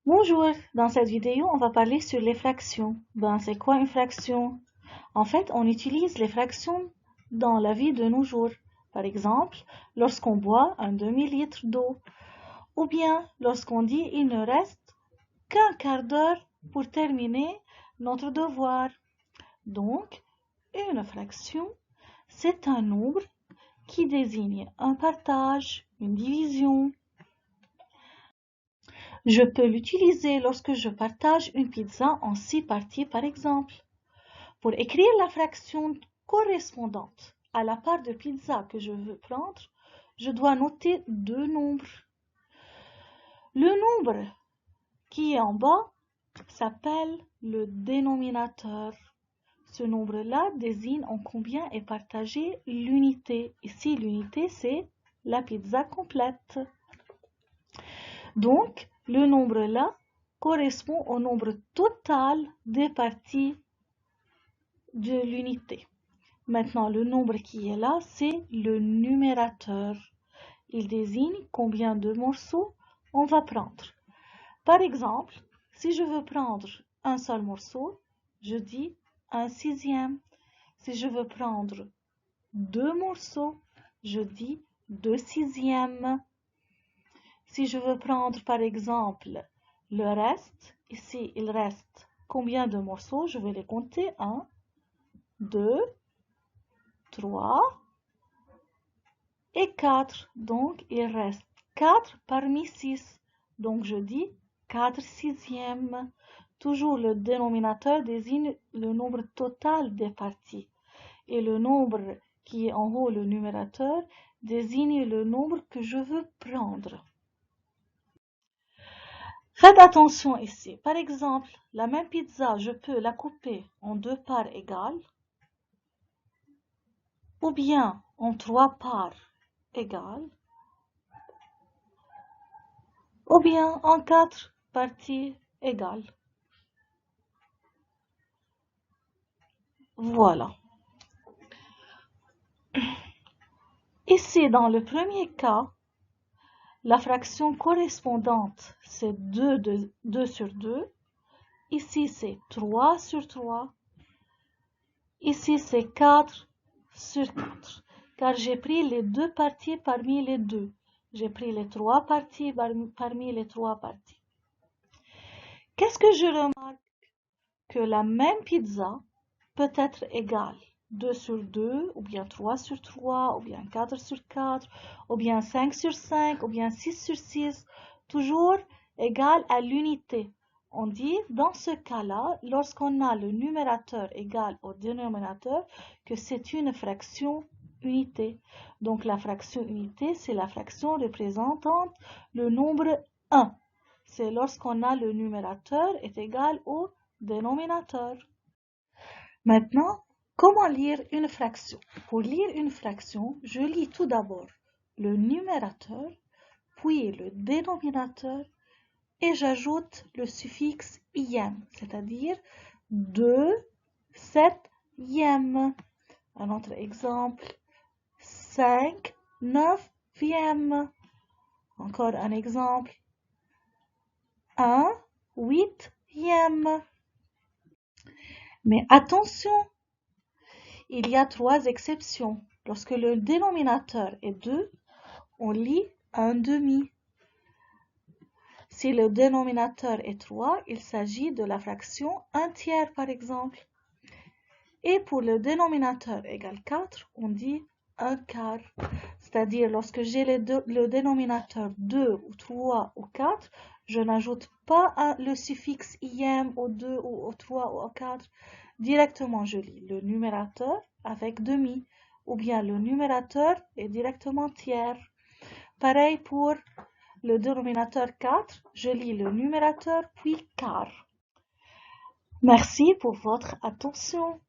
Bonjour, dans cette vidéo, on va parler sur les fractions. C'est quoi une fraction? En fait, on utilise les fractions dans la vie de nos jours. Par exemple, lorsqu'on boit un demi-litre d'eau, ou bien lorsqu'on dit il ne reste qu'un quart d'heure pour terminer notre devoir. Donc, une fraction, c'est un nombre qui désigne un partage, une division. Je peux l'utiliser lorsque je partage une pizza en 6 parties par exemple. Pour écrire la fraction correspondante à la part de pizza que je veux prendre, je dois noter deux nombres. Le nombre qui est en bas s'appelle le dénominateur. Ce nombre-là désigne en combien est partagée l'unité. Ici, l'unité, c'est la pizza complète. Donc, le nombre là correspond au nombre total des parties de l'unité. Maintenant, le nombre qui est là, c'est le numérateur. Il désigne combien de morceaux on va prendre. Par exemple, si je veux prendre un seul morceau, je dis un sixième. Si je veux prendre deux morceaux, je dis deux sixièmes. Si je veux prendre par exemple le reste, ici il reste combien de morceaux? Je vais les compter. 1, 2, 3 et 4. Donc il reste 4 parmi 6. Donc je dis 4 sixièmes. Toujours le dénominateur désigne le nombre total des parties. Et le nombre qui est en haut, le numérateur, désigne le nombre que je veux prendre. Faites attention ici. Par exemple, la même pizza, je peux la couper en deux parts égales ou bien en trois parts égales ou bien en quatre parties égales. Voilà. Ici, dans le premier cas, la fraction correspondante, c'est 2 sur 2. Ici, c'est 3 sur 3. Ici, c'est 4 sur 4. Car j'ai pris les deux parties parmi les deux. J'ai pris les trois parties parmi les trois parties. Qu'est-ce que je remarque? Que la même pizza peut être égale 2 sur 2, ou bien 3 sur 3, ou bien 4 sur 4, ou bien 5 sur 5, ou bien 6 sur 6, toujours égale à l'unité. On dit dans ce cas-là, lorsqu'on a le numérateur égal au dénominateur, que c'est une fraction unité. Donc la fraction unité, c'est la fraction représentant le nombre 1. C'est lorsqu'on a le numérateur est égal au dénominateur. Maintenant, comment lire une fraction? Pour lire une fraction, je lis tout d'abord le numérateur, puis le dénominateur, et j'ajoute le suffixe ième, c'est-à-dire 2 septièmes. Un autre exemple, 5 neuvièmes. Encore un exemple, 1 huitième. Mais attention, il y a 3 exceptions. Lorsque le dénominateur est 2, on lit un demi. Si le dénominateur est 3, il s'agit de la fraction 1 tiers par exemple. Et pour le dénominateur égale 4, on dit 1 quart. C'est-à-dire lorsque j'ai le dénominateur 2 ou 3 ou 4, je n'ajoute pas le suffixe ième au 2 ou au 3 ou au 4. Directement, je lis le numérateur avec demi, ou bien le numérateur est directement tiers. Pareil pour le dénominateur 4, je lis le numérateur puis quart. Merci pour votre attention.